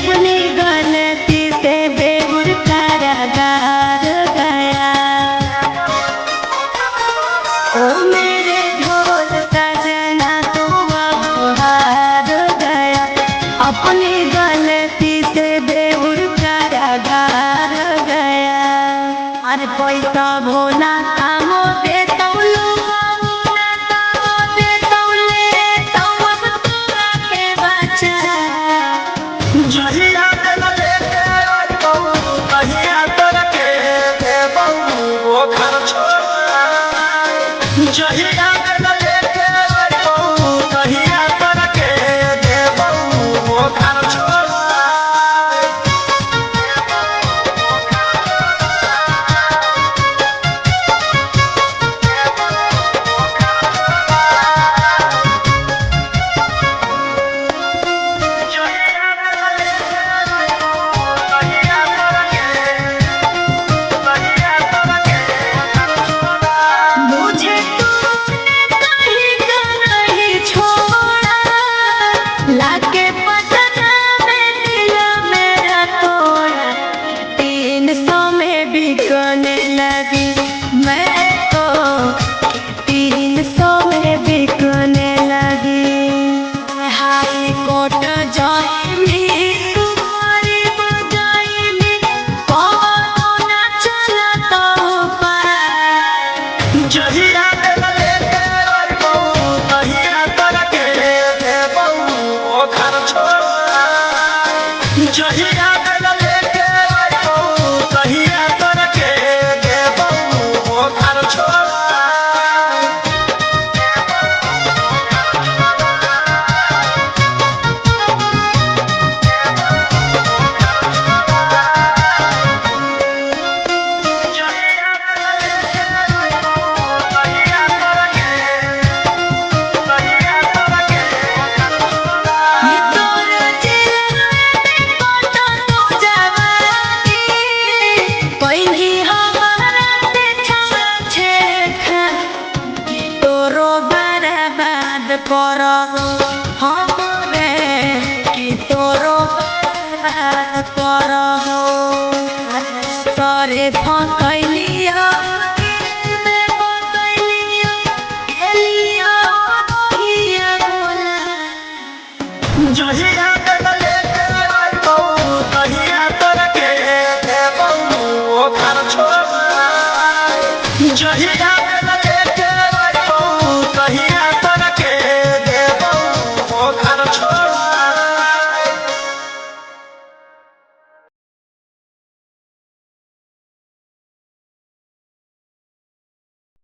अपनी गलती से बेगुर कारागार गया। ओ मेरे ढोल सजना तू अब हार गया। अपनी गलती से बेगुर कारागार गया। अरे पैसा भोला कामो दे तौलू जहिया देला लेके और बहु कहिया तोरा के दे बहु वो घर छोड़ा। जहिया देला लेके और बहु कहिया तोरा के दे बहु वो घर छोड़ा। मुझे तूने कहीं का नहीं छोड़ा। लाके पटना में दिल मेरा तोड़ा। 300 में बिकने लगी मैं तो 300 में बिकने लगी। हाई कोर्ट जाएंगी तुम्हारी बजाएंगी कौन ना चला तो पार। जहिया देला लेके और बहु कहिया तोरा के दे बहु वो घर छोड़ा। जहिया देला लेके और बहु कहिया तोरा के दे बहु वो घर छोड़ा। ये तोर दिल में कोटा तू जवानी। पहली हमारा से छेड़खा तोरो बर्बाद करो हमरे कि तोरो बर्बाद करो। तोरे फसलिया में फसलिया गेलिया हिया बोला। जहिया देला लेके और बहु कहिया तोरा के दे बहु वो घर छोड़ा। जहिया